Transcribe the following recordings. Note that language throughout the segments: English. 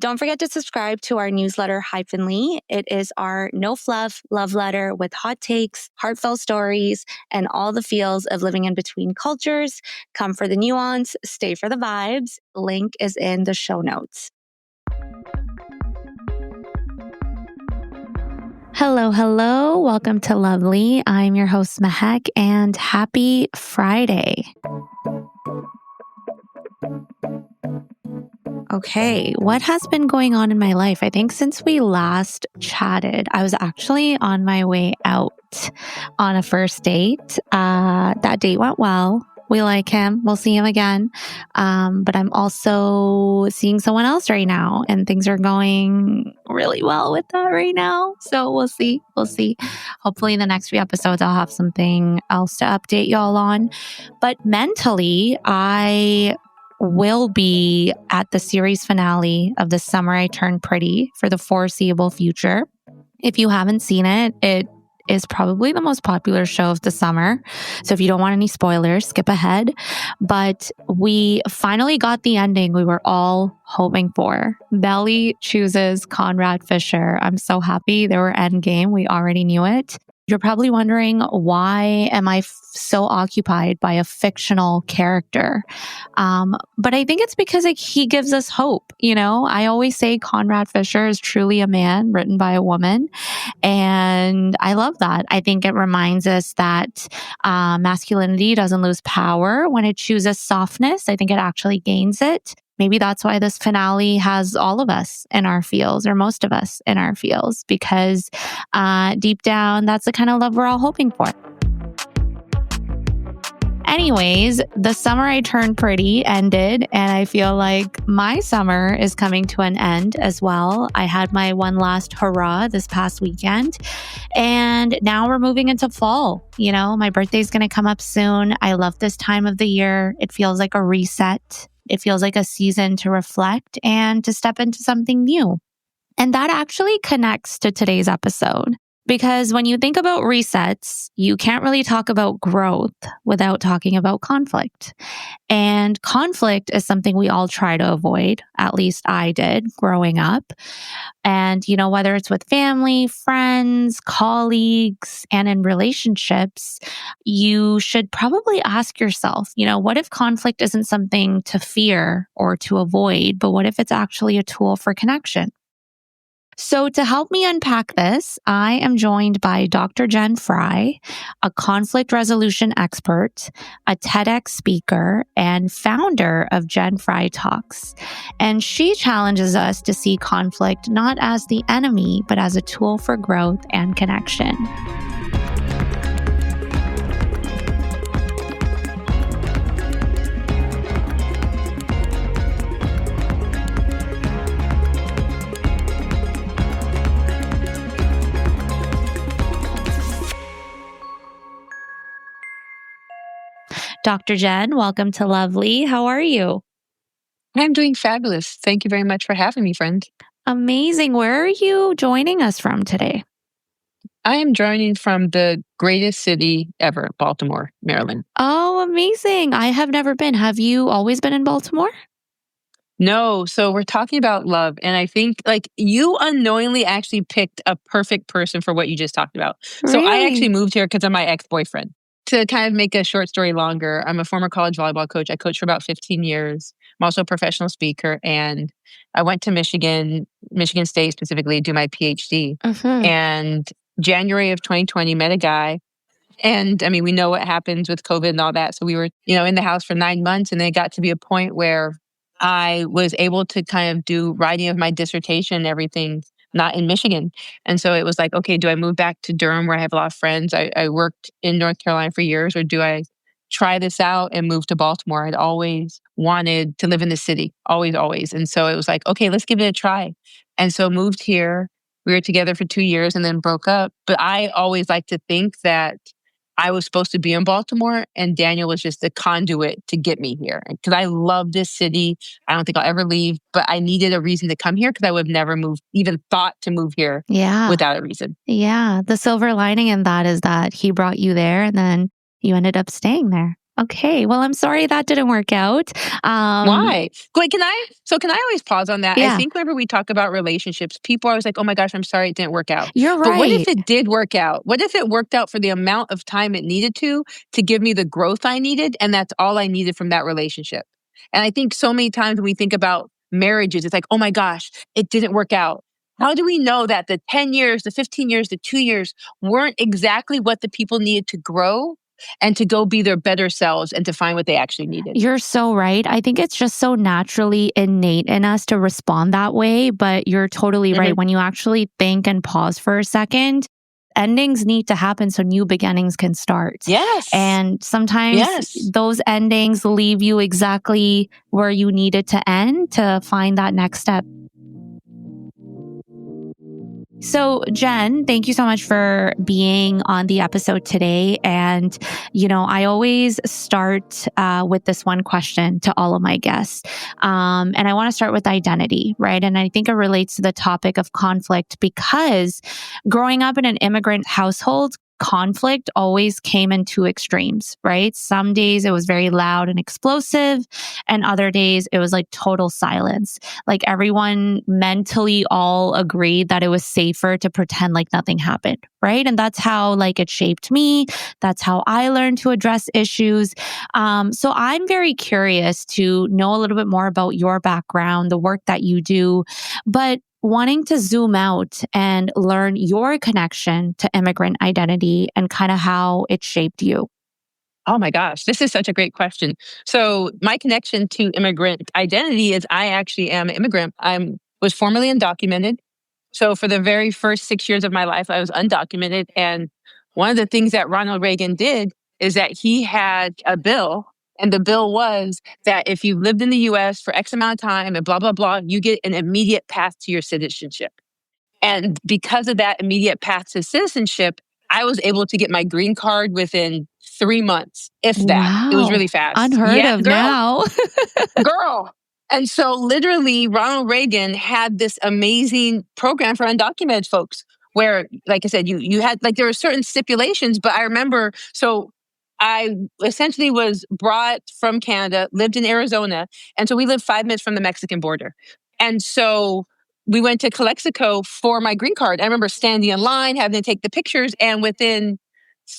Don't forget to subscribe to our newsletter, Hyphenly. It is our no fluff love letter with hot takes, heartfelt stories, and all the feels of living in between cultures. Come for the nuance, stay for the vibes. Link is in the show notes. Hello, hello. Welcome to Lovely. I'm your host, Mehak, and happy Friday. Okay, what has been going on in my life? I think since we last chatted, I was actually on my way out on a first date. That date went well. We like him. We'll see him again. But I'm also seeing someone else right now, and things are going really well with that right now. So we'll see. We'll see. Hopefully in the next few episodes, I'll have something else to update y'all on. But mentally, I will be at the series finale of The Summer I Turned Pretty for the foreseeable future. If you haven't seen it, it is probably the most popular show of the summer. So if you don't want any spoilers, skip ahead. But we finally got the ending we were all hoping for. Belly chooses Conrad Fisher. I'm so happy they were endgame. We already knew it. You're probably wondering, why am I so occupied by a fictional character? But I think it's because he gives us hope. You know, I always say Conrad Fisher is truly a man written by a woman. And I love that. I think it reminds us that masculinity doesn't lose power when it chooses softness. I think it actually gains it. Maybe that's why this finale has all of us in our feels, or most of us in our feels, because deep down, that's the kind of love we're all hoping for. Anyways, The Summer I Turned Pretty ended, and I feel like my summer is coming to an end as well. I had my one last hurrah this past weekend, and now we're moving into fall. You know, my birthday's going to come up soon. I love this time of the year. It feels like a reset. It feels like a season to reflect and to step into something new. And that actually connects to today's episode. Because when you think about resets, you can't really talk about growth without talking about conflict. And conflict is something we all try to avoid. At least I did growing up. And, you know, whether it's with family, friends, colleagues, and in relationships, you should probably ask yourself, you know, what if conflict isn't something to fear or to avoid, but what if it's actually a tool for connection? So to help me unpack this, I am joined by Dr. Jen Fry, a conflict resolution expert, a TEDx speaker, and founder of Jen Fry Talks. And she challenges us to see conflict not as the enemy, but as a tool for growth and connection. Dr. Jen, welcome to Lovely. How are you? I'm doing fabulous. Thank you very much for having me, friend. Amazing. Where are you joining us from today? I am joining from the greatest city ever, Baltimore, Maryland. Oh, amazing. I have never been. Have you always been in Baltimore? No, so we're talking about love. And I think like you unknowingly actually picked a perfect person for what you just talked about. So I Really? actually moved here because of my ex-boyfriend. To kind of make a short story longer, I'm a former college volleyball coach. I coached for about 15 years. I'm also a professional speaker. And I went to Michigan State specifically, to do my PhD. And January of 2020, met a guy. And I mean, we know what happens with COVID and all that. So we were, you know, in the house for 9 months, and then it got to be a point where I was able to kind of do writing of my dissertation and everything, not in Michigan. And so it was like, okay, do I move back to Durham where I have a lot of friends? I worked in North Carolina for years, or do I try this out and move to Baltimore? I'd always wanted to live in the city, always. And so it was like, okay, let's give it a try. And so moved here. We were together for 2 years and then broke up. But I always like to think that I was supposed to be in Baltimore, and Daniel was just the conduit to get me here. Because I love this city. I don't think I'll ever leave, but I needed a reason to come here because I would have never moved, even thought to move here without a reason. Yeah. The silver lining in that is that he brought you there and then you ended up staying there. Okay. Well, I'm sorry that didn't work out. Why? Wait, can I always pause on that? I Yeah, think whenever we talk about relationships, people are always like, oh my gosh, I'm sorry it didn't work out. you're But what right. if it did work out? What if it worked out for the amount of time it needed to give me the growth I needed? And that's all I needed from that relationship. And I think so many times when we think about marriages, it's like, oh my gosh, it didn't work out. How do we know that the 10 years, the 15 years, the 2 years weren't exactly what the people needed to grow and to go be their better selves and to find what they actually needed? You're so right. I think it's just so naturally innate in us to respond that way. But you're totally right. Mhm. When you actually think and pause for a second, endings need to happen so new beginnings can start. Yes. And sometimes Yes. those endings leave you exactly where you needed to end to find that next step. So, Jen, thank you so much for being on the episode today. And, I always start with this one question to all of my guests. And I want to start with identity, right? And I think it relates to the topic of conflict because growing up in an immigrant household, conflict always came in two extremes, right? Some days it was very loud and explosive, and other days it was like total silence. Like everyone mentally all agreed that it was safer to pretend like nothing happened, right? And that's how like it shaped me. That's how I learned to address issues. So I'm very curious to know a little bit more about your background, the work that you do, but wanting to zoom out and learn your connection to immigrant identity and kind of how it shaped you. Oh my gosh, this is such a great question. So my connection to immigrant identity is I actually am an immigrant. I was formerly undocumented. So for the very first 6 years of my life, I was undocumented. And one of the things that Ronald Reagan did is that he had a bill. And the bill was that if you lived in the US for X amount of time and blah, blah, blah, you get an immediate path to your citizenship. And because of that immediate path to citizenship, I was able to get my green card within 3 months, if that. It was really Wow. fast. Unheard Yeah, of girl, now. girl. And so literally Ronald Reagan had this amazing program for undocumented folks where, like I said, you had like there were certain stipulations, but I remember so I essentially was brought from Canada, lived in Arizona, and so we lived 5 minutes from the Mexican border. And so we went to Calexico for my green card. I remember standing in line, having to take the pictures, and within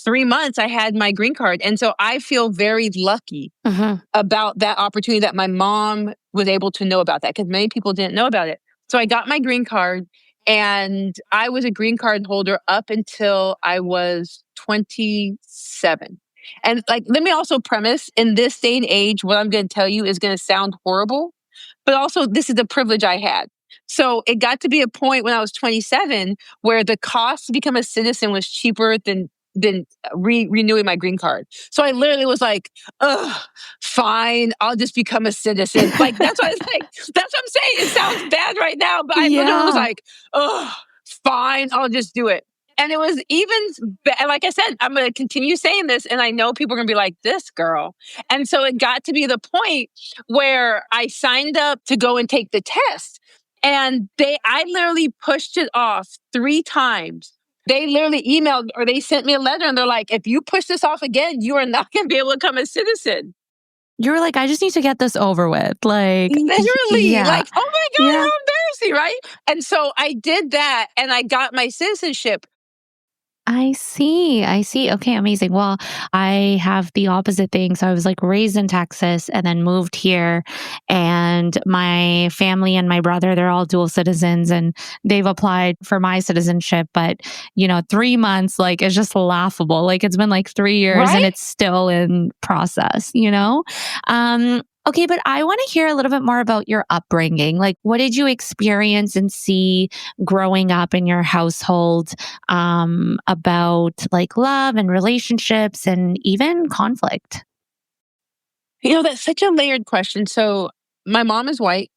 3 months I had my green card. And so I feel very lucky Mhm. about that opportunity that my mom was able to know about that because many people didn't know about it. So I got my green card and I was a green card holder up until I was 27. And like, let me also premise in this day and age, what I'm going to tell you is going to sound horrible, but also this is the privilege I had. So it got to be a point when I was 27 where the cost to become a citizen was cheaper than renewing my green card. So I literally was like, ugh, fine, I'll just become a citizen. Like that's what I was like, that's what I'm saying. It sounds bad right now, but I literally was Yeah. like, ugh, fine, I'll just do it. And it was even, like I said, I'm going to continue saying this. And I know people are going to be like, this girl. And so it got to be the point where I signed up to go and take the test. And I literally pushed it off 3 times. They literally emailed or they sent me a letter and they're like, if you push this off again, you are not going to be able to become a citizen. You were like, I just need to get this over with. Like, Literally, yeah. like, oh my God, Yeah. how embarrassing, right? And so I did that and I got my citizenship. I see. I see. Okay, amazing. Well, I have the opposite thing. So I was like raised in Texas and then moved here. And my family and my brother, they're all dual citizens and they've applied for my citizenship. But, 3 months, like, it's just laughable. Like, it's been like 3 years and Right? it's still in process? Okay, but I want to hear a little bit more about your upbringing. Like, what did you experience and see growing up in your household? About like love and relationships and even conflict. That's such a layered question. So my mom is white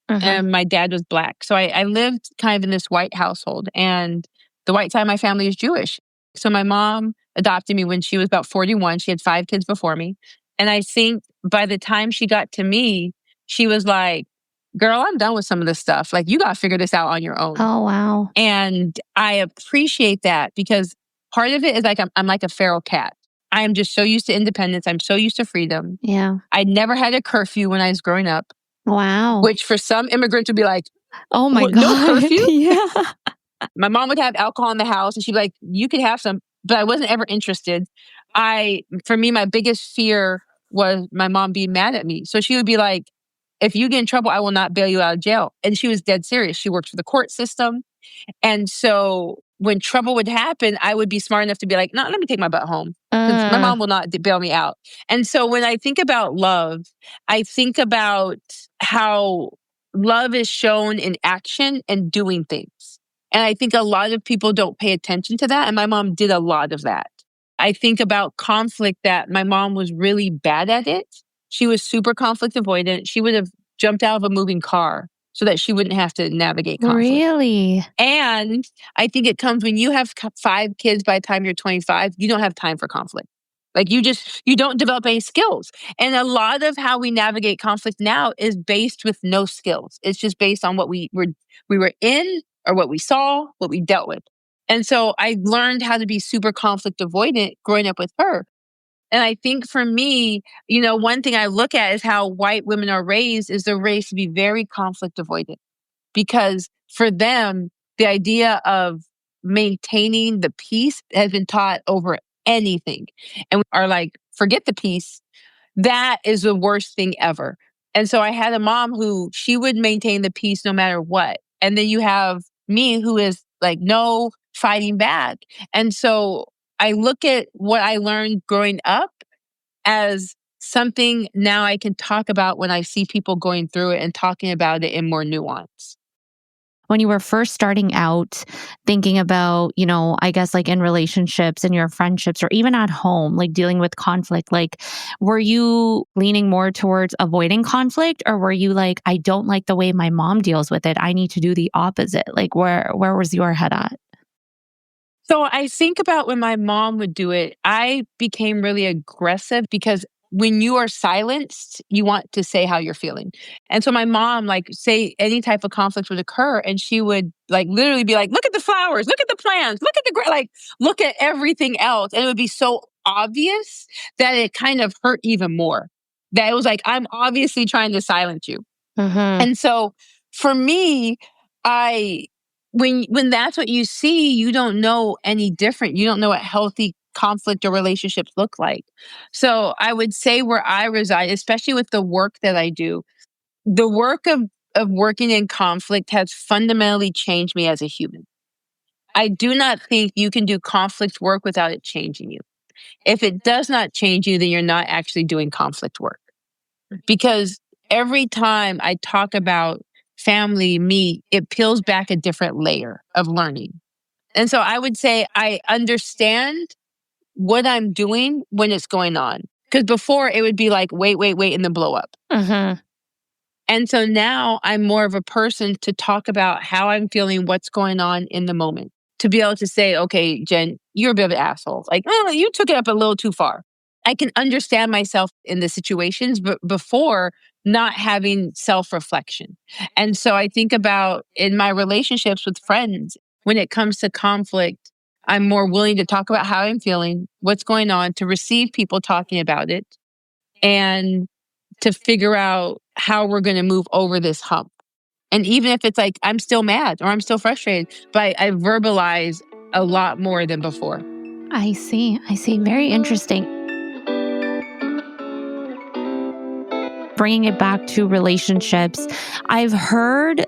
Uh-huh. and my dad was black. So I lived kind of in this white household, and the white side of my family is Jewish. So my mom adopted me when she was about 41. She had 5 kids before me. And I think by the time she got to me, she was like, girl, I'm done with some of this stuff. Like, you got to figure this out on your own. Oh, wow. And I appreciate that because part of it is like I'm like a feral cat. I am just so used to independence. I'm so used to freedom. Yeah. I never had a curfew when I was growing up, Wow. which for some immigrants would be like, Oh my "What, no God. curfew?" Yeah. My mom would have alcohol in the house and she'd be like, "You could have some," but I wasn't ever interested. For me, my biggest fear was my mom being mad at me. So she would be like, "If you get in trouble, I will not bail you out of jail." And she was dead serious. She worked for the court system. And so when trouble would happen, I would be smart enough to be like, "No, let me take my butt home because my Uh, mom will not bail me out." And so when I think about love, I think about how love is shown in action and doing things. And I think a lot of people don't pay attention to that. And my mom did a lot of that. I think about conflict that my mom was really bad at it. She was super conflict avoidant. She would have jumped out of a moving car so that she wouldn't have to navigate conflict. really? And I think it comes when you have 5 kids by the time you're 25, you don't have time for conflict. Like you don't develop any skills. And a lot of how we navigate conflict now is based with no skills. It's just based on what we were in or what we saw, what we dealt with. And so I learned how to be super conflict avoidant growing up with her. And I think for me, one thing I look at is how white women are raised is they're raised to be very conflict avoidant because for them, the idea of maintaining the peace has been taught over anything. And we are like, forget the peace. That is the worst thing ever. And so I had a mom who she would maintain the peace no matter what. And then you have me who is like, no, fighting back. And so I look at what I learned growing up as something now I can talk about when I see people going through it and talking about it in more nuance. When you were first starting out thinking about, I guess like in relationships and your friendships or even at home, like dealing with conflict, like were you leaning more towards avoiding conflict or were you like, I don't like the way my mom deals with it. I need to do the opposite. Like where was your head at? So I think about when my mom would do it, I became really aggressive because when you are silenced, you want to say how you're feeling. And so my mom, like, say any type of conflict would occur, and she would like literally be like, "Look at the flowers, look at the plants, look at like, look at everything else." And it would be so obvious that it kind of hurt even more. That it was like, I'm obviously trying to silence you. Mm-hmm. And so for me, I when that's what you see, you don't know any different. You don't know what healthy conflict or relationships look like. So I would say where I reside, especially with the work that I do, the work of working in conflict has fundamentally changed me as a human. I do not think you can do conflict work without it changing you. If it does not change you, then you're not actually doing conflict work. Because every time I talk about family, me, it peels back a different layer of learning. And so I would say I understand what I'm doing when it's going on. Because before it would be like, wait, wait, wait, and then blow up. Mm-hmm. And so now I'm more of a person to talk about how I'm feeling, what's going on in the moment. To be able to say, okay, Jen, you're a bit of an asshole. Like, oh, you took it up a little too far. I can understand myself in the situations, but before not having self reflection. And so I think about in my relationships with friends, when it comes to conflict, I'm more willing to talk about how I'm feeling, what's going on, to receive people talking about it, and to figure out how we're going to move over this hump. And even if it's like, I'm still mad or I'm still frustrated, but I verbalize a lot more than before. I see. I see. Very interesting. Bringing it back to relationships, I've heard,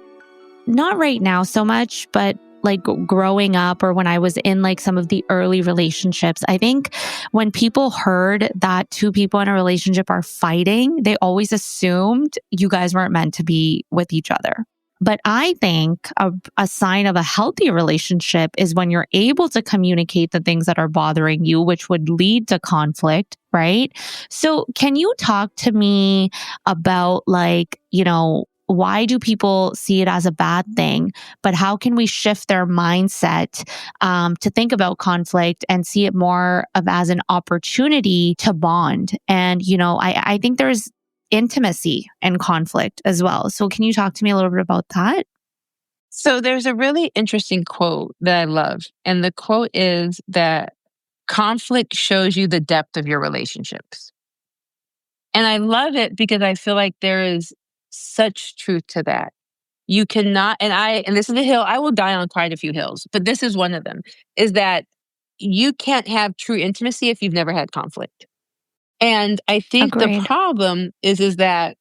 not right now so much, but like growing up or when I was in like some of the early relationships, I think when people heard that two people in a relationship are fighting, they always assumed you guys weren't meant to be with each other. But I think a sign of a healthy relationship is when you're able to communicate the things that are bothering you, which would lead to conflict, right? So, can you talk to me about, like, why do people see it as a bad thing? But how can we shift their mindset to think about conflict and see it more of as an opportunity to bond? And, I think there's intimacy and conflict as well. So can you talk to me a little bit about that? So there's a really interesting quote that I love. And the quote is that conflict shows you the depth of your relationships. And I love it because I feel like there is such truth to that. You cannot, and this is a hill, I will die on quite a few hills, but this is one of them, is that you can't have true intimacy if you've never had conflict. And I think the Agreed. problem is that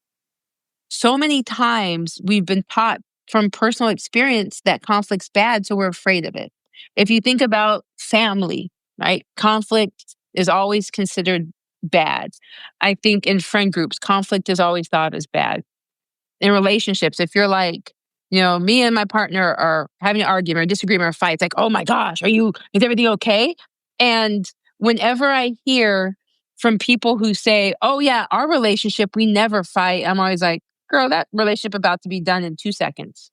so many times we've been taught from personal experience that conflict's bad, so we're afraid of it. If you think about family, right? Conflict is always considered bad. I think in friend groups, conflict is always thought as bad. In relationships, if you're like, me and my partner are having an argument or disagreement or fight, it's like, oh my gosh, is everything okay? And whenever I hear from people who say, oh yeah, our relationship, we never fight, I'm always like, girl, that relationship about to be done in 2 seconds.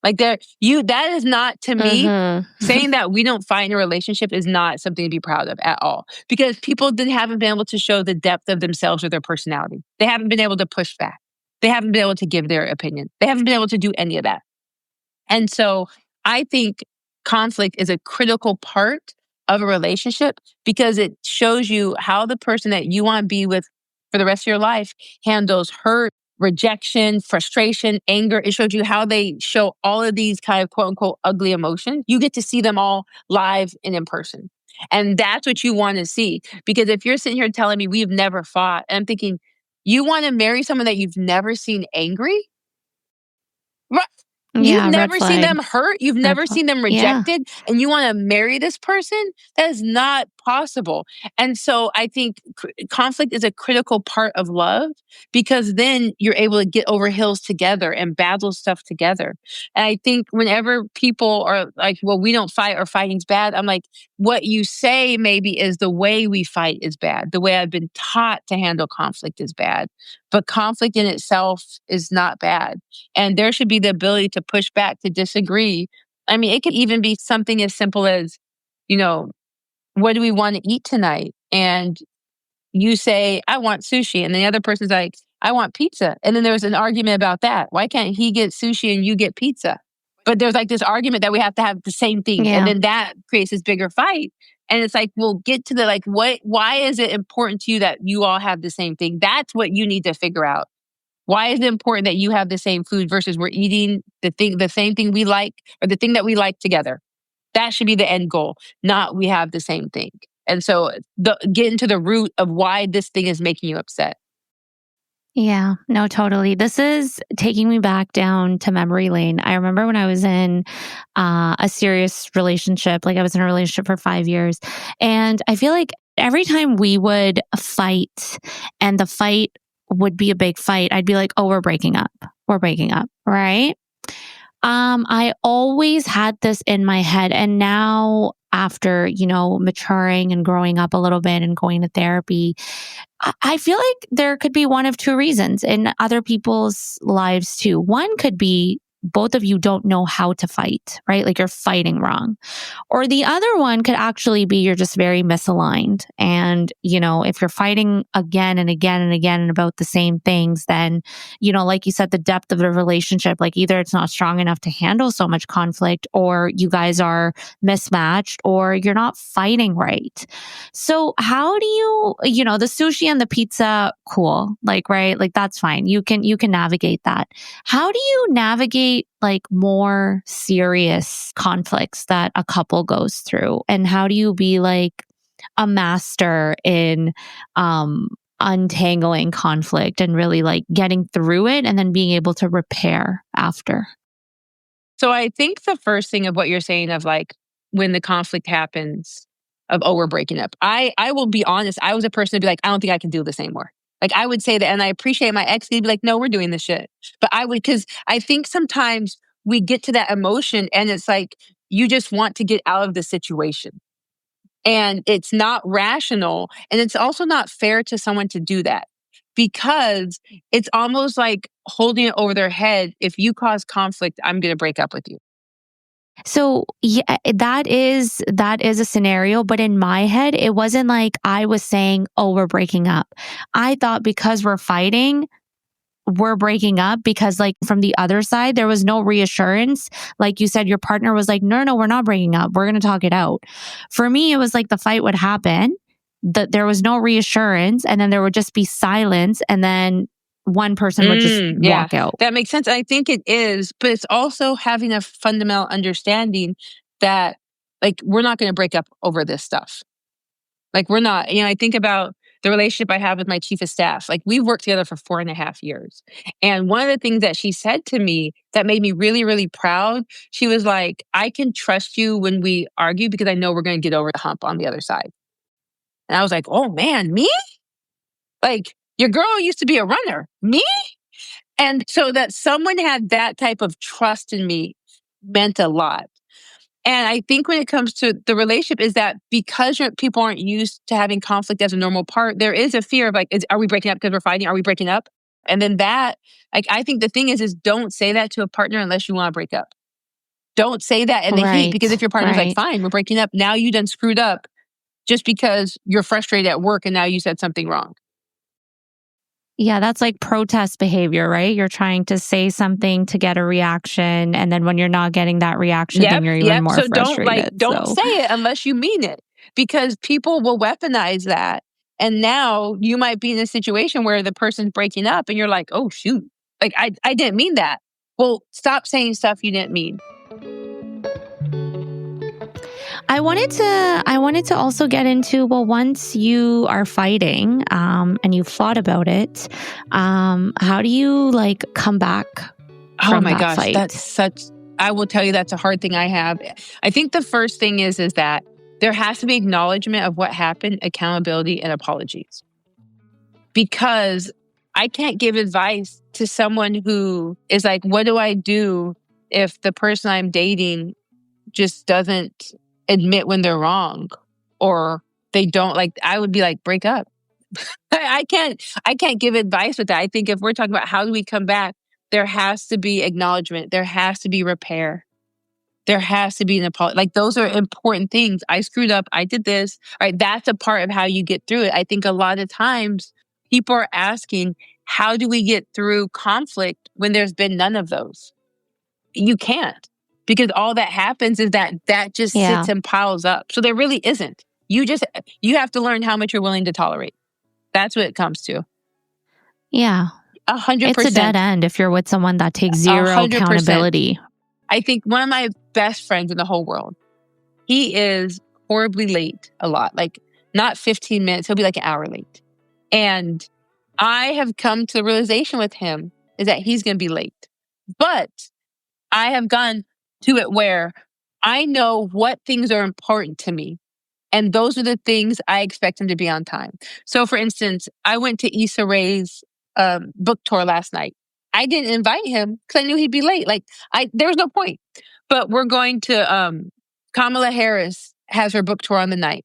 Like that is not, to me, saying that we don't fight in a relationship is not something to be proud of at all. Because people haven't been able to show the depth of themselves or their personality. They haven't been able to push back. They haven't been able to give their opinion. They haven't been able to do any of that. And so I think conflict is a critical part of a relationship because it shows you how the person that you want to be with for the rest of your life handles hurt, rejection, frustration, anger. It shows you how they show all of these kind of quote unquote ugly emotions. You get to see them all live and in person. And that's what you want to see. Because if you're sitting here telling me we've never fought, and I'm thinking, you want to marry someone that you've never seen angry? Right. You've Yeah, red never seen flag. them hurt. You've Red never flag. seen them Yeah. rejected, and you want to marry this person? That is not possible. And so I think conflict is a critical part of love because then you're able to get over hills together and battle stuff together. And I think whenever people are like, well, we don't fight or fighting's bad, I'm like, what you say maybe is the way we fight is bad. The way I've been taught to handle conflict is bad. But conflict in itself is not bad. And there should be the ability to push back, to disagree. I mean, it could even be something as simple as, you know, what do we want to eat tonight? And you say, I want sushi. And the other person's like, I want pizza. And then there's an argument about that. Why can't he get sushi and you get pizza? But there's like this argument that we have to have the same thing. And Yeah. then that creates this bigger fight. And it's like, we'll get to the like, why is it important to you that you all have the same thing? That's what you need to figure out. Why is it important that you have the same food versus we're eating the same thing we like or the thing that we like together? That should be the end goal, not we have the same thing. And so get into the root of why this thing is making you upset. Yeah, no, totally. This is taking me back down to memory lane. I remember when I was in a serious relationship, like I was in a relationship for 5 years. And I feel like every time we would fight and the fight would be a big fight, I'd be like, oh, we're breaking up. We're breaking up. Right. I always had this in my head. And now after, maturing and growing up a little bit and going to therapy, I feel like there could be one of two reasons in other people's lives too. One could be both of you don't know how to fight, right? Like you're fighting wrong. Or the other one could actually be you're just very misaligned. And, if you're fighting again and again and again and about the same things, then, like you said, the depth of the relationship, like either it's not strong enough to handle so much conflict, or you guys are mismatched, or you're not fighting right. So how do you, the sushi and the pizza, cool. Like, right. Like that's fine. You can navigate that. How do you navigate like more serious conflicts that a couple goes through? And how do you be like a master in, untangling conflict and really like getting through it and then being able to repair after? So I think the first thing of what you're saying of like when the conflict happens of, oh, we're breaking up. I will be honest. I was a person to be like, I don't think I can do this anymore. Like I would say that, and I appreciate my ex. He'd be like, no, we're doing this shit. But because I think sometimes we get to that emotion and it's like, you just want to get out of the situation. And it's not rational. And it's also not fair to someone to do that because it's almost like holding it over their head. If you cause conflict, I'm going to break up with you. So yeah, that is a scenario, but in my head, it wasn't like I was saying, "Oh, we're breaking up." I thought because we're fighting, we're breaking up, because like from the other side, there was no reassurance. Like you said, your partner was like, no, we're not breaking up. We're going to talk it out. For me, it was like the fight would happen, that there was no reassurance, and then there would just be silence. And then one person would just Yeah, walk out. that makes sense. I think it is, but it's also having a fundamental understanding that like we're not going to break up over this stuff. Like we're not, I think about the relationship I have with my chief of staff. Like we've worked together for 4.5 years. And one of the things that she said to me that made me really, really proud, she was like, I can trust you when we argue because I know we're going to get over the hump on the other side. And I was like, oh man, me? Like your girl used to be a runner. Me? And so that someone had that type of trust in me meant a lot. And I think when it comes to the relationship is that because people aren't used to having conflict as a normal part, there is a fear of like, are we breaking up because we're fighting? Are we breaking up? And then that, like, I think the thing is don't say that to a partner unless you want to break up. Don't say that in the heat, because if your partner's like, fine, we're breaking up. Now you done screwed up just because you're frustrated at work and now you said something wrong. Yeah, that's like protest behavior, right? You're trying to say something to get a reaction, and then when you're not getting that reaction, then you're even more so frustrated. Don't say it unless you mean it, because people will weaponize that. And now you might be in a situation where the person's breaking up and you're like, oh shoot, like I didn't mean that. Well, stop saying stuff you didn't mean. I wanted to also get into, well, once you are fighting and you fought about it, how do you like come back from that fight? I will tell you that's a hard thing I have. I think the first thing is that there has to be acknowledgement of what happened, accountability, and apologies. Because I can't give advice to someone who is like, what do I do if the person I'm dating just doesn't admit when they're wrong, or they don't, like, I would be like, break up. I can't give advice with that. I think if we're talking about how do we come back, there has to be acknowledgement. There has to be repair. There has to be an apology. Like those are important things. I screwed up. I did this. All right. That's a part of how you get through it. I think a lot of times people are asking, how do we get through conflict when there's been none of those? You can't. Because all that happens is that just sits and piles up. So there really isn't. You have to learn how much you're willing to tolerate. That's what it comes to. Yeah. 100%. It's a dead end if you're with someone that takes zero 100%. Accountability. I think one of my best friends in the whole world, he is horribly late a lot. Like not 15 minutes, he'll be like an hour late. And I have come to the realization with him is that he's going to be late. But I have gone to it where I know what things are important to me. And those are the things I expect him to be on time. So for instance, I went to Issa Rae's book tour last night. I didn't invite him because I knew he'd be late. Like there was no point. But we're going to Kamala Harris has her book tour on the 9th.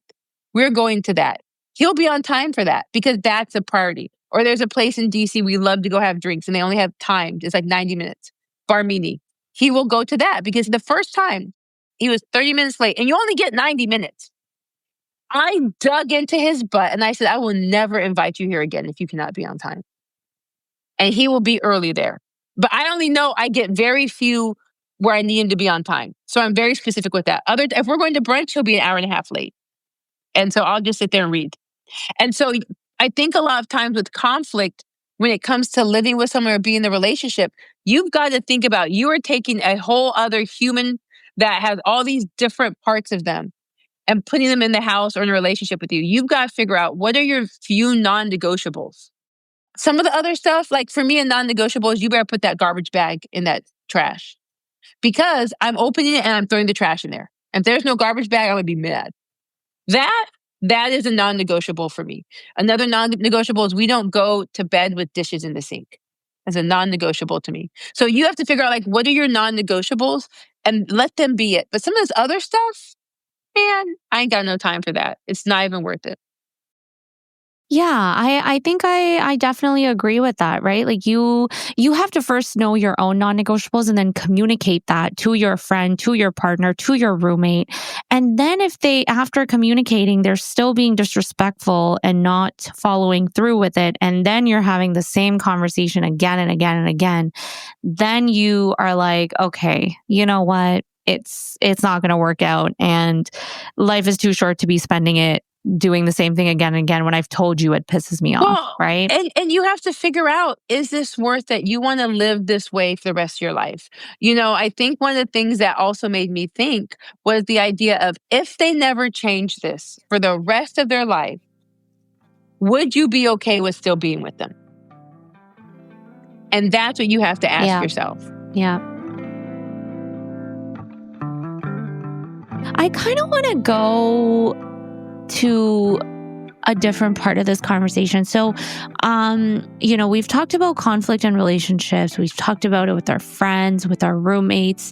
We're going to that. He'll be on time for that because that's a priority. Or there's a place in DC we love to go have drinks and they only have time. It's like 90 minutes. Barmini. He will go to that because the first time he was 30 minutes late and you only get 90 minutes. I dug into his butt and I said, I will never invite you here again if you cannot be on time. And he will be early there. But I only know I get very few where I need him to be on time. So I'm very specific with that. If we're going to brunch, he'll be an hour and a half late. And so I'll just sit there and read. And so I think a lot of times with conflict, when it comes to living with someone or being in the relationship, you've got to think about you are taking a whole other human that has all these different parts of them and putting them in the house or in a relationship with you. You've got to figure out what are your few non-negotiables. Some of the other stuff, like for me, a non-negotiable is you better put that garbage bag in that trash because I'm opening it and I'm throwing the trash in there. And if there's no garbage bag, I'm going to be mad. That is a non-negotiable for me. Another non-negotiable is we don't go to bed with dishes in the sink. As a non-negotiable to me. So you have to figure out like what are your non-negotiables and let them be it. But some of this other stuff, man, I ain't got no time for that. It's not even worth it. Yeah, I think I definitely agree with that, right? Like you have to first know your own non-negotiables and then communicate that to your friend, to your partner, to your roommate. And then if they after communicating they're still being disrespectful and not following through with it, and then you're having the same conversation again and again and again, then you are like, okay, you know what? It's not going to work out, and life is too short to be spending it doing the same thing again and again when I've told you it pisses me off, Well, right? and you have to figure out, is this worth it? You want to live this way for the rest of your life. I think one of the things that also made me think was the idea of, if they never change this for the rest of their life, would you be okay with still being with them? And that's what you have to ask Yeah. yourself. Yeah. I kind of want to go to a different part of this conversation. So, we've talked about conflict in relationships. We've talked about it with our friends, with our roommates.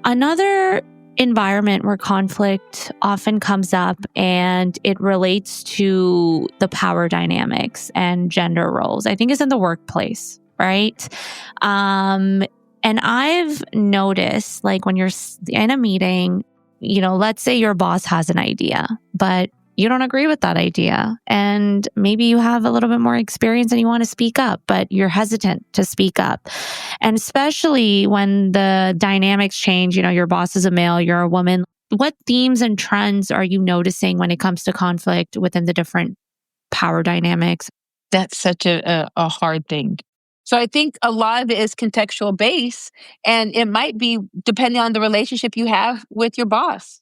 Another environment where conflict often comes up, and it relates to the power dynamics and gender roles, I think, is in the workplace, right? And I've noticed, like, when you're in a meeting, let's say your boss has an idea, but you don't agree with that idea. And maybe you have a little bit more experience and you want to speak up, but you're hesitant to speak up. And especially when the dynamics change, your boss is a male, you're a woman. What themes and trends are you noticing when it comes to conflict within the different power dynamics? That's such a hard thing. So I think a lot of it is contextual base, and it might be depending on the relationship you have with your boss.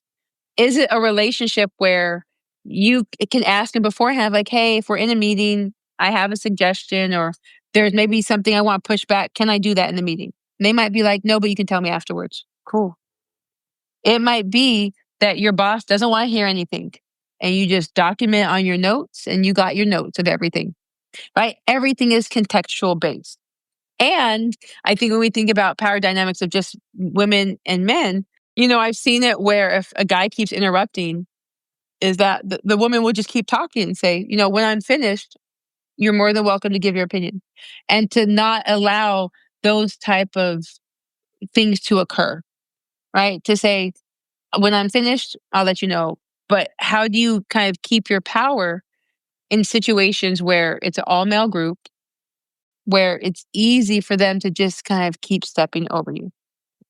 Is it a relationship where you can ask him beforehand, like, hey, if we're in a meeting, I have a suggestion, or there's maybe something I want to push back. Can I do that in the meeting? And they might be like, no, but you can tell me afterwards. Cool. It might be that your boss doesn't want to hear anything, and you just document on your notes, and you got your notes of everything, right? Everything is contextual based. And I think when we think about power dynamics of just women and men, I've seen it where if a guy keeps interrupting, is that the woman will just keep talking and say, when I'm finished, you're more than welcome to give your opinion. And to not allow those type of things to occur, right? To say, when I'm finished, I'll let you know. But how do you kind of keep your power in situations where it's an all male group, where it's easy for them to just kind of keep stepping over you?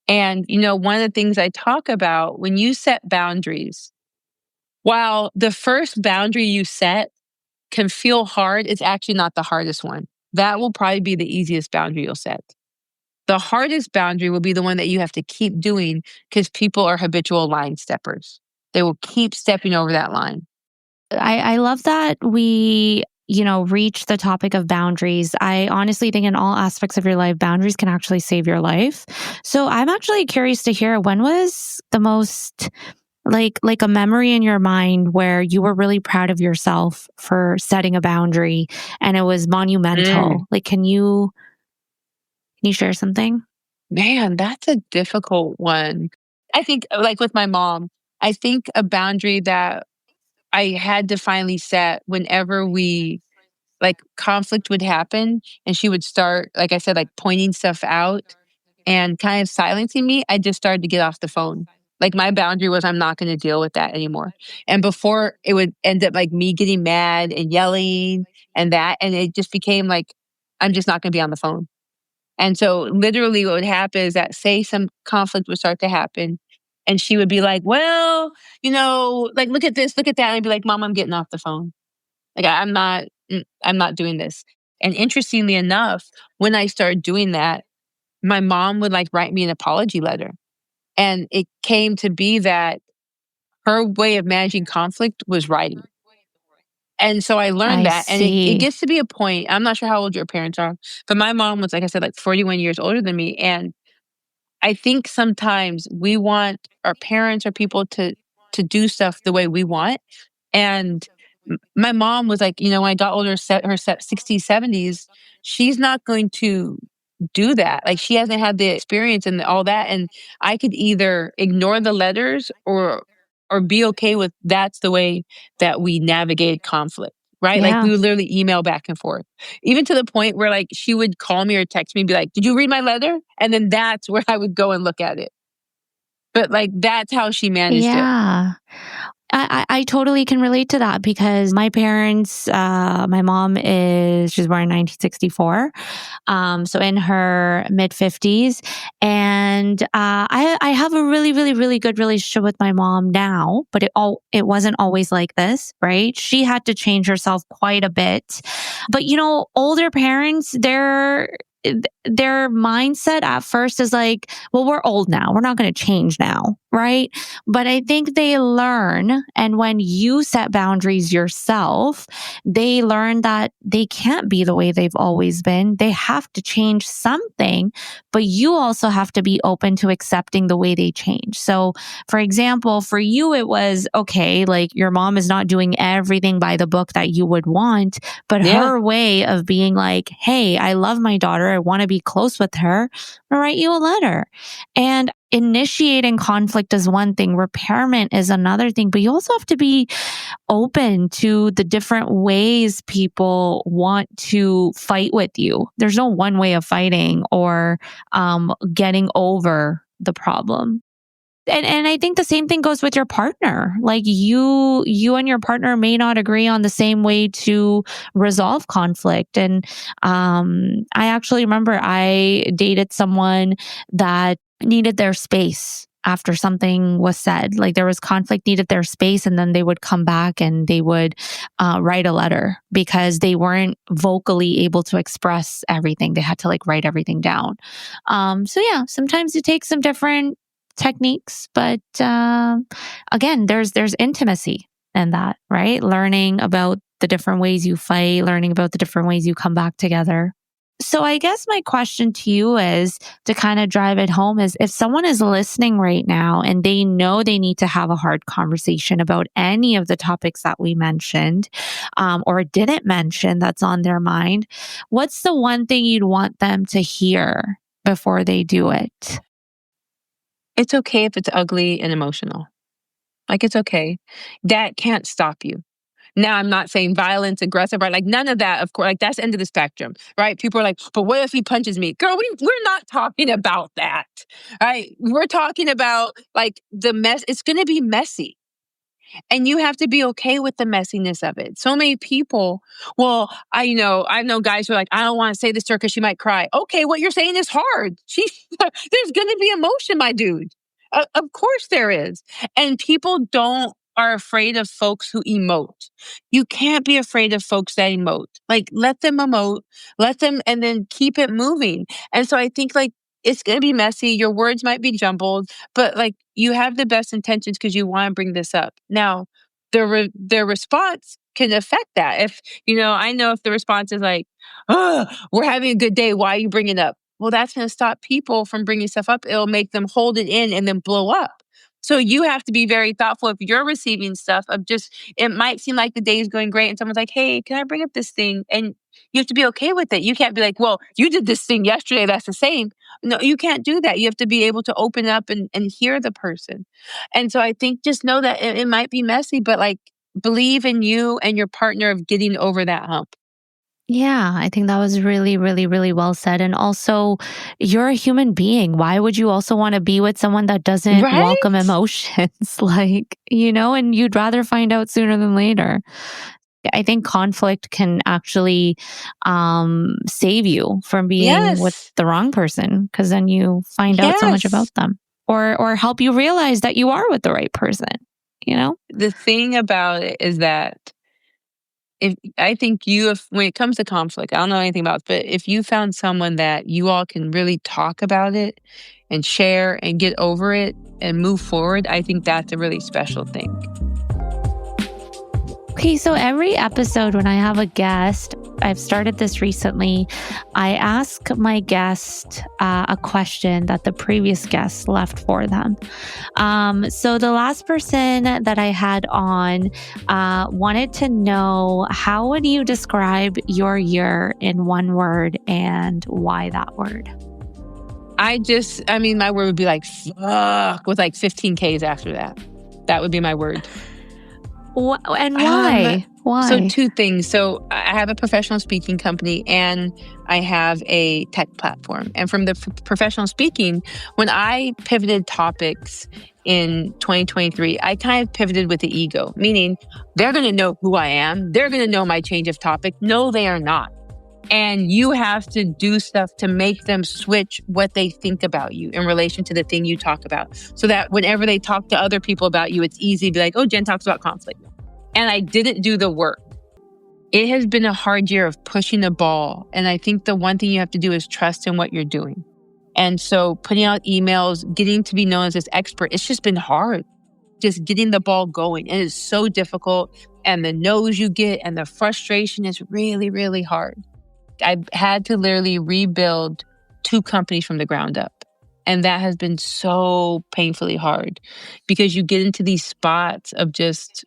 And, one of the things I talk about when you set boundaries, while the first boundary you set can feel hard, it's actually not the hardest one. That will probably be the easiest boundary you'll set. The hardest boundary will be the one that you have to keep doing, because people are habitual line steppers. They will keep stepping over that line. I love that we, reach the topic of boundaries. I honestly think in all aspects of your life, boundaries can actually save your life. So I'm actually curious to hear, when was the most like a memory in your mind where you were really proud of yourself for setting a boundary and it was Mm. monumental? Like, can you share something? Man, that's a difficult one. I think, like with my mom, I think a boundary that I had to finally set whenever conflict would happen and she would start, like I said, like pointing stuff out and kind of silencing me, I just started to get off the phone. Like, my boundary was, I'm not going to deal with that anymore. And before, it would end up like me getting mad and yelling and that. And it just became like, I'm just not going to be on the phone. And so literally what would happen is that, say some conflict would start to happen, and she would be like, well, like, look at this, look at that. And I'd be like, Mom, I'm getting off the phone. Like, I'm not doing this. And interestingly enough, when I started doing that, my mom would like write me an apology letter. And it came to be that her way of managing conflict was writing. And so I learned I that. And it see. gets to be a point, I'm not sure how old your parents are, but my mom was, like I said, like 41 years older than me. And I think sometimes we want our parents or people to do stuff the way we want. And my mom was like, when I got older, set her 60s, 70s, she's not going to do that. Like, she hasn't had the experience and all that. And I could either ignore the letters or be okay with, that's the way that we navigate conflict. right? Like Yeah. we would literally email back and forth, even to the point where like she would call me or text me and be like, "Did you read my letter?" And then that's where I would go and look at it. But like that's how she managed it. Yeah. I totally can relate to that because my parents, my mom she's born in 1964. So in her mid 50s. And I have a really, really, really good relationship with my mom now, but it wasn't always like this, right? She had to change herself quite a bit. But older parents, their mindset at first is like, well, we're old now. We're not going to change now, right? But I think they learn. And when you set boundaries yourself, they learn that they can't be the way they've always been. They have to change something, but you also have to be open to accepting the way they change. So, for example, for you, it was okay, like your mom is not doing everything by the book that you would want, but Yeah. her way of being like, hey, I love my daughter. I want to be close with her. I'll write you a letter. And initiating conflict is one thing, repairment is another thing, but you also have to be open to the different ways people want to fight with you. There's no one way of fighting or getting over the problem. And I think the same thing goes with your partner. Like you and your partner may not agree on the same way to resolve conflict. And I actually remember I dated someone that needed their space after something was said. Like there was conflict, needed their space, and then they would come back and they would write a letter because they weren't vocally able to express everything. They had to like write everything down. So yeah, sometimes it takes some different techniques, but again, there's intimacy in that, right? Learning about the different ways you fight, learning about the different ways you come back together. So I guess my question to you is to kind of drive it home is if someone is listening right now and they know they need to have a hard conversation about any of the topics that we mentioned or didn't mention that's on their mind, what's the one thing you'd want them to hear before they do it? It's okay if it's ugly and emotional. Like it's okay. That can't stop you. Now, I'm not saying violence, aggressive, right? Like none of that, of course, like that's end of the spectrum, right? People are like, but what if he punches me? Girl, we're not talking about that, right? We're talking about like the mess. It's going to be messy. And you have to be okay with the messiness of it. So many people, well, I know guys who are like, I don't want to say this to her because she might cry. Okay, what you're saying is hard. There's going to be emotion, my dude. Of course there is. And people are afraid of folks who emote. You can't be afraid of folks that emote. Like let them emote, let them, and then keep it moving. And so I think like it's going to be messy. Your words might be jumbled, but like you have the best intentions because you want to bring this up. Now, their response can affect that. If, I know if the response is like, oh, we're having a good day. Why are you bringing it up? Well, that's going to stop people from bringing stuff up. It'll make them hold it in and then blow up. So you have to be very thoughtful if you're receiving stuff of just, it might seem like the day is going great and someone's like, hey, can I bring up this thing? And you have to be okay with it. You can't be like, well, you did this thing yesterday. That's the same. No, you can't do that. You have to be able to open up and hear the person. And so I think just know that it might be messy, but like believe in you and your partner of getting over that hump. Yeah, I think that was really, really, really well said. And also, you're a human being. Why would you also want to be with someone that doesn't welcome Right? emotions? And you'd rather find out sooner than later. I think conflict can actually save you from being with Yes. the wrong person because then you find out so much about Yes. them or help you realize that you are with the right person, you know? The thing about it is that when it comes to conflict, I don't know anything about it, but if you found someone that you all can really talk about it and share and get over it and move forward, I think that's a really special thing. Okay, so every episode when I have a guest, I've started this recently, I ask my guest a question that the previous guest left for them. So the last person that I had on wanted to know, how would you describe your year in one word and why that word? My word would be like, fuck, with like 15 Ks after that. That would be my word. And why? So Why? 2 things. So I have a professional speaking company and I have a tech platform. And from the professional speaking, when I pivoted topics in 2023, I kind of pivoted with the ego, meaning they're going to know who I am. They're going to know my change of topic. No, they are not. And you have to do stuff to make them switch what they think about you in relation to the thing you talk about. So that whenever they talk to other people about you, it's easy to be like, oh, Jen talks about conflict. And I didn't do the work. It has been a hard year of pushing the ball. And I think the one thing you have to do is trust in what you're doing. And so putting out emails, getting to be known as this expert, it's just been hard. Just getting the ball going. It is so difficult. And the no's you get and the frustration is really, really hard. I've had to literally rebuild 2 companies from the ground up. And that has been so painfully hard because you get into these spots of just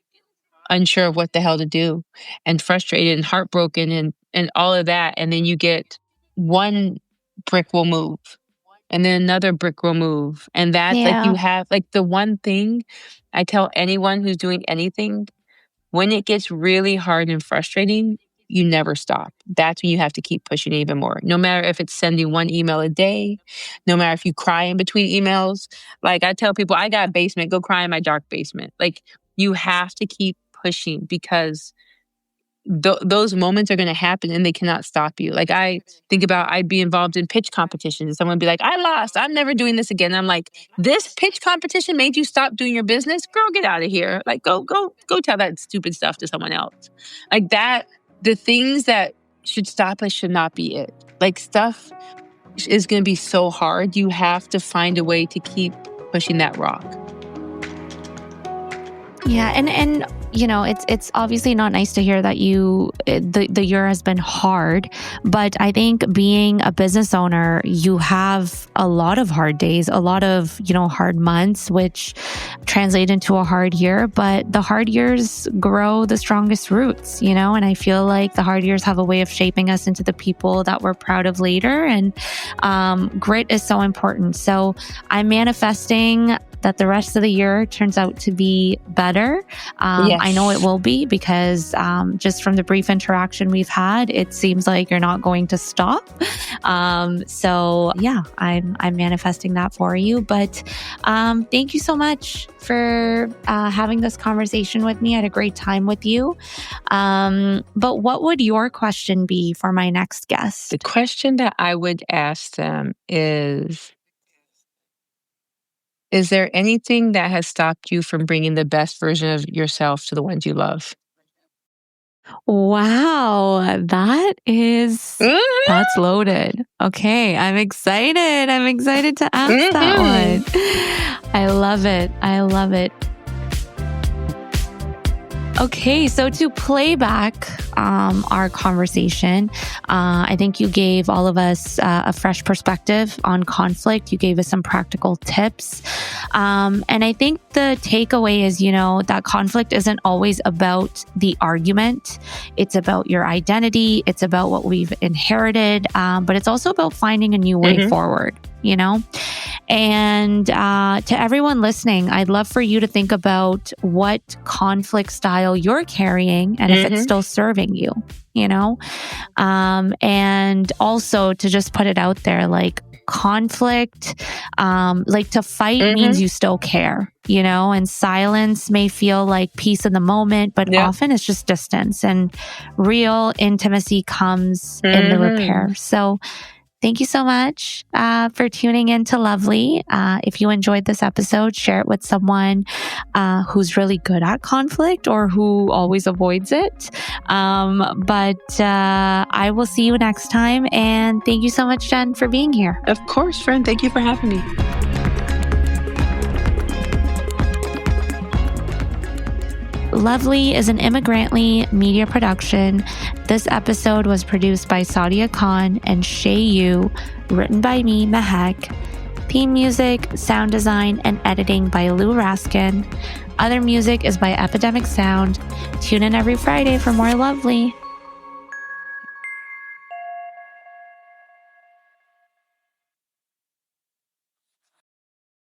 unsure of what the hell to do and frustrated and heartbroken and all of that. And then you get one brick will move and then another brick will move. And that's like you have like the one thing I tell anyone who's doing anything, when it gets really hard and frustrating, you never stop. That's when you have to keep pushing even more. No matter if it's sending 1 email a day, no matter if you cry in between emails. Like I tell people, I got a basement, go cry in my dark basement. Like you have to keep pushing because those moments are going to happen and they cannot stop you. Like I think about, I'd be involved in pitch competitions and someone would be like, I lost, I'm never doing this again. And I'm like, this pitch competition made you stop doing your business? Girl, get out of here. Like go tell that stupid stuff to someone else. Like that, the things that should stop us should not be it. Like stuff is going to be so hard. You have to find a way to keep pushing that rock. Yeah, and you know, it's obviously not nice to hear that the year has been hard, but I think being a business owner, you have a lot of hard days, a lot of, hard months, which translate into a hard year, but the hard years grow the strongest roots, and I feel like the hard years have a way of shaping us into the people that we're proud of later, and grit is so important. So I'm manifesting that the rest of the year turns out to be better. Yes. I know it will be because just from the brief interaction we've had, it seems like you're not going to stop. So yeah, I'm manifesting that for you. But thank you so much for having this conversation with me. I had a great time with you. But what would your question be for my next guest? The question that I would ask them is there anything that has stopped you from bringing the best version of yourself to the ones you love? Wow, that's loaded. Okay, I'm excited. I'm excited to ask that one. I love it. Okay, so to play back our conversation, I think you gave all of us a fresh perspective on conflict. You gave us some practical tips. And I think the takeaway is, that conflict isn't always about the argument. It's about your identity. It's about what we've inherited. But it's also about finding a new way forward. And to everyone listening, I'd love for you to think about what conflict style you're carrying and if it's still serving you, and also to just put it out there, like conflict, like to fight means you still care, and silence may feel like peace in the moment, but often it's just distance, and real intimacy comes in the repair. So thank you so much for tuning in to Lovely. If you enjoyed this episode, share it with someone who's really good at conflict or who always avoids it. But I will see you next time. And thank you so much, Jen, for being here. Of course, friend. Thank you for having me. Lovely is an Immigrantly media production. This episode was produced by Sadia Khan and Shay Yu, written by me, Mehak. Theme music, sound design, and editing by Lou Raskin. Other music is by Epidemic Sound. Tune in every Friday for more Lovely.